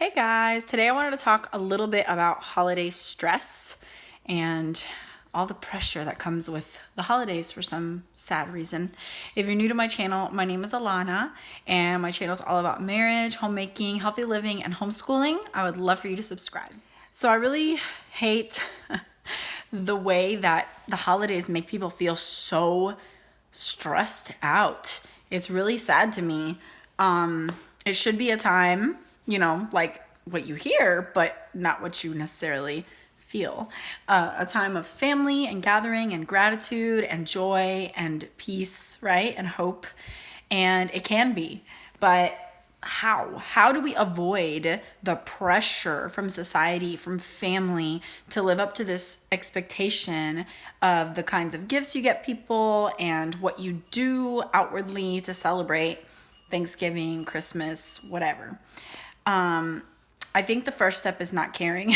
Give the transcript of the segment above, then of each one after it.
Hey guys, today I wanted to talk a little bit about holiday stress and all the pressure that comes with the holidays for some sad reason. If you're new to my channel, my name is Alana and my channel is all about marriage, homemaking, healthy living, and homeschooling. I would love for you to subscribe. So I really hate the way that the holidays make people feel so stressed out. It's really sad to me. It should be a time, like what you hear, but not what you necessarily feel. A time of family and gathering and gratitude and joy and peace, right? And hope. And it can be. But how? How do we avoid the pressure from society, from family, to live up to this expectation of the kinds of gifts you get people and what you do outwardly to celebrate Thanksgiving, Christmas, whatever? I think the first step is not caring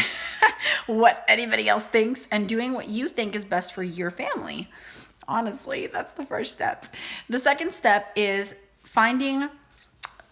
what anybody else thinks and doing what you think is best for your family. Honestly, that's the first step. The second step is finding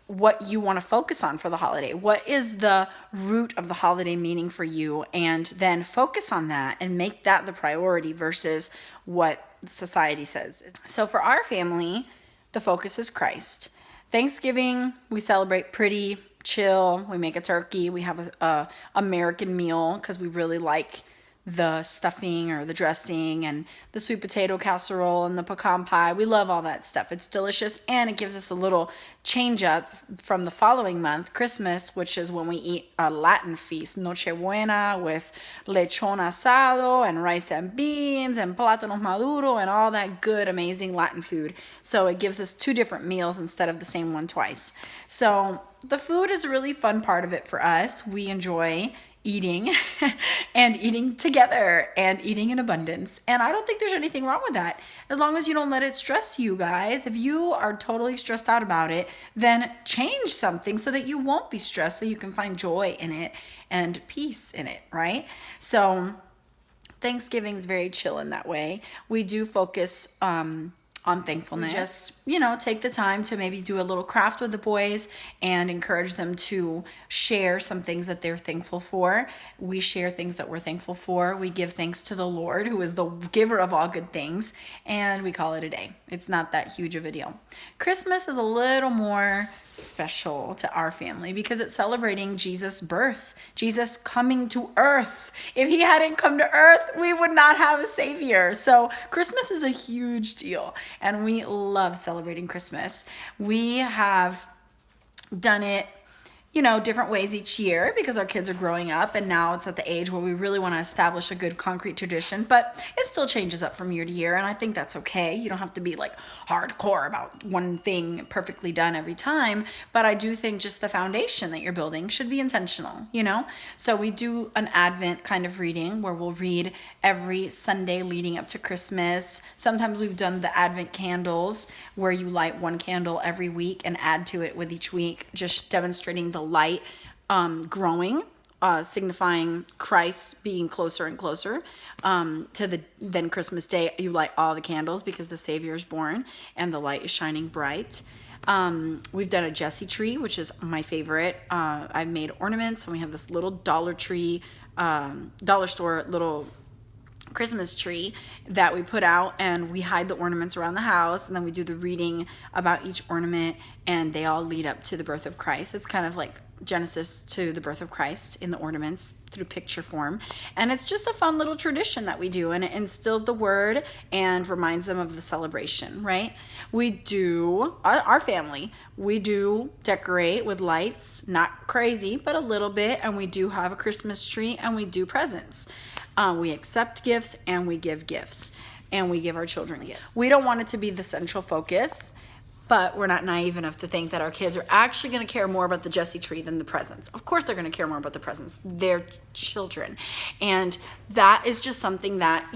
what you want to focus on for the holiday. What is the root of the holiday meaning for you? And then focus on that and make that the priority versus what society says. So for our family, the focus is Christ. Thanksgiving, we celebrate pretty chill. We make a turkey. We have a American meal because we really like the stuffing or the dressing and the sweet potato casserole and the pecan pie. We love all that stuff. It's delicious and it gives us a little change up from the following month, Christmas, which is when we eat a Latin feast, Nochebuena with lechon asado and rice and beans and plátanos maduro and all that good, amazing Latin food. So it gives us two different meals instead of the same one twice. So the food is a really fun part of it for us. We enjoy eating and eating together and eating in abundance. And I don't think there's anything wrong with that. As long as you don't let it stress you guys. If you are totally stressed out about it, then change something so that you won't be stressed, so you can find joy in it and peace in it, right? So Thanksgiving is very chill in that way. We do focus on thankfulness. Just, take the time to maybe do a little craft with the boys and encourage them to share some things that they're thankful for. We share things that we're thankful for. We give thanks to the Lord, who is the giver of all good things, and we call it a day. It's not that huge of a deal. Christmas is a little more special to our family because it's celebrating Jesus' birth, Jesus coming to earth. If he hadn't come to earth, we would not have a savior. So Christmas is a huge deal, and we love celebrating Christmas. We have done it different ways each year because our kids are growing up, and now it's at the age where we really want to establish a good concrete tradition, but it still changes up from year to year, and I think that's okay. You don't have to be like hardcore about one thing perfectly done every time, but I do think just the foundation that you're building should be intentional, So we do an Advent kind of reading where we'll read every Sunday leading up to Christmas. Sometimes we've done the Advent candles where you light one candle every week and add to it with each week, just demonstrating the light growing, signifying Christ being closer and closer then Christmas Day. You light all the candles because the Savior is born and the light is shining bright. We've done a Jesse tree, which is my favorite. I've made ornaments, and we have this little Dollar Store little Christmas tree that we put out, and we hide the ornaments around the house, and then we do the reading about each ornament, and they all lead up to the birth of Christ. It's kind of like Genesis to the birth of Christ in the ornaments through picture form, and it's just a fun little tradition that we do, and it instills the word and reminds them of the celebration, right? We do, our family, we do decorate with lights, not crazy, but a little bit, and we do have a Christmas tree, and we do presents. We accept gifts and we give gifts, and we give our children gifts. We don't want it to be the central focus, but we're not naive enough to think that our kids are actually going to care more about the Jesse tree than the presents. Of course they're going to care more about the presents. They're children. And that is just something that,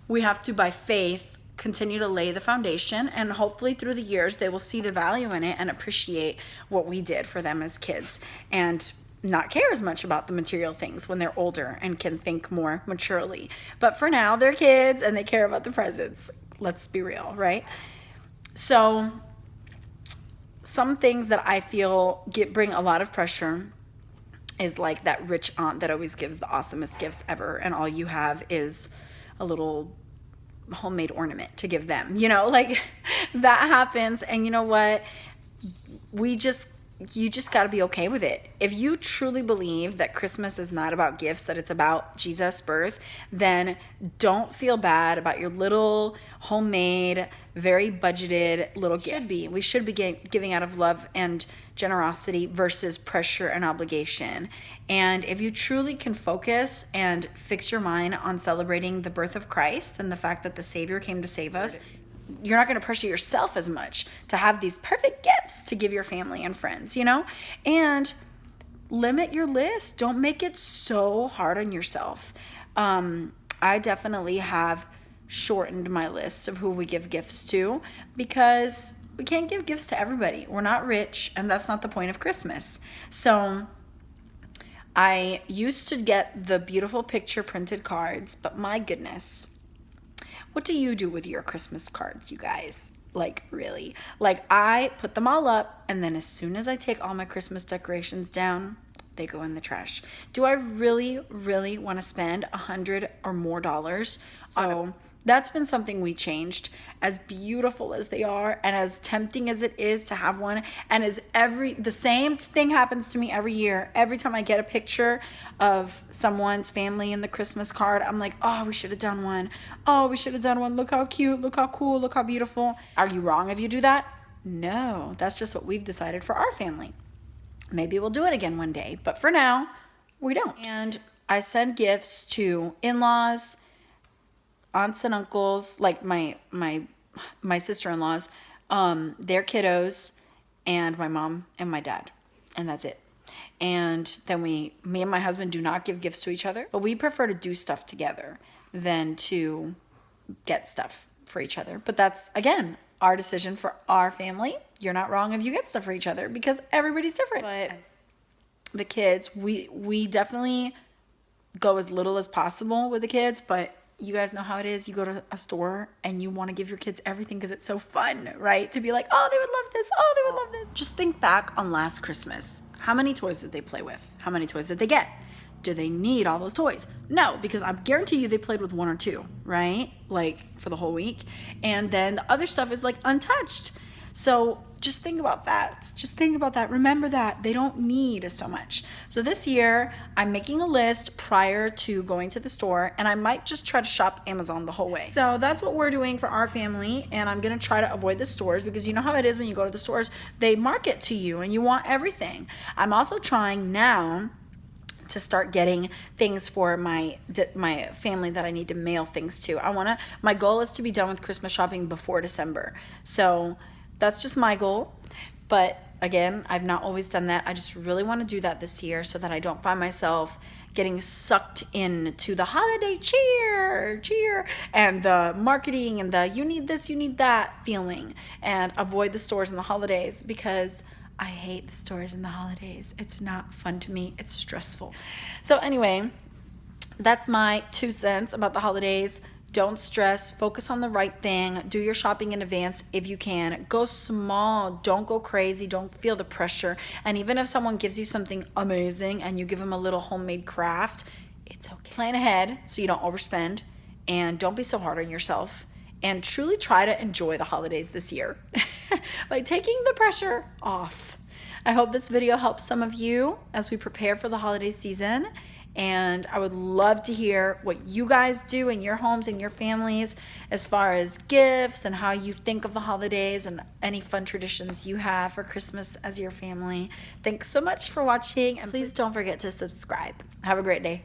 we have to, by faith, continue to lay the foundation, and hopefully through the years they will see the value in it and appreciate what we did for them as kids, and not care as much about the material things when they're older and can think more maturely. But for now, they're kids and they care about the presents. Let's be real, right? So some things that I feel bring a lot of pressure is like that rich aunt that always gives the awesomest gifts ever, and all you have is a little homemade ornament to give them, like that happens. And you know what? You just got to be okay with it. If you truly believe that Christmas is not about gifts, that it's about Jesus' birth, then don't feel bad about your little homemade, very budgeted little gift. We should be giving out of love and generosity versus pressure and obligation. And if you truly can focus and fix your mind on celebrating the birth of Christ and the fact that the Savior came to save us, you're not going to pressure yourself as much to have these perfect gifts to give your family and friends, and limit your list. Don't make it so hard on yourself. I definitely have shortened my list of who we give gifts to, because we can't give gifts to everybody. We're not rich, and that's not the point of Christmas. So I used to get the beautiful picture printed cards, but my goodness, what do you do with your Christmas cards, you guys? Like, really? Like, I put them all up, and then as soon as I take all my Christmas decorations down, they go in the trash. Do I really, really want to spend $100 or more on that's been something we changed. As beautiful as they are, and as tempting as it is to have one, and as the same thing happens to me every year. Every time I get a picture of someone's family in the Christmas card, I'm like, oh, we should have done one. Oh, we should have done one. Look how cute, look how cool, look how beautiful. Are you wrong if you do that? No, that's just what we've decided for our family. Maybe we'll do it again one day, but for now, we don't. And I send gifts to in-laws, aunts and uncles, like my sister-in-laws, their kiddos, and my mom and my dad, and that's it. And then me and my husband do not give gifts to each other, but we prefer to do stuff together than to get stuff for each other. But that's, again, our decision for our family. You're not wrong if you get stuff for each other, because everybody's different. But the kids, we definitely go as little as possible with the kids, but you guys know how it is. You go to a store and you want to give your kids everything because it's so fun, right? To be like, oh, they would love this. Oh, they would love this. Just think back on last Christmas. How many toys did they play with? How many toys did they get? Do they need all those toys? No, because I guarantee you they played with one or two, right? Like for the whole week. And then the other stuff is like untouched. So just think about that. Just think about that. Remember that they don't need so much. So this year I'm making a list prior to going to the store, and I might just try to shop Amazon the whole way. So that's what we're doing for our family, and I'm going to try to avoid the stores, because you know how it is when you go to the stores, they market to you and you want everything. I'm also trying now to start getting things for my family that I need to mail things to. My goal is to be done with Christmas shopping before December. So that's just my goal. But again, I've not always done that. I just really want to do that this year so that I don't find myself getting sucked into the holiday cheer and the marketing and the you need this, you need that feeling, and avoid the stores in the holidays, because I hate the stores in the holidays. It's not fun to me. It's stressful. So anyway, that's my 2 cents about the holidays. Don't stress. Focus on the right thing. Do your shopping in advance if you can. Go small. Don't go crazy. Don't feel the pressure. And even if someone gives you something amazing and you give them a little homemade craft, it's okay. Plan ahead so you don't overspend, and don't be so hard on yourself. And truly try to enjoy the holidays this year by taking the pressure off. I hope this video helps some of you as we prepare for the holiday season. And I would love to hear what you guys do in your homes and your families as far as gifts and how you think of the holidays and any fun traditions you have for Christmas as your family. Thanks so much for watching, and please don't forget to subscribe. Have a great day.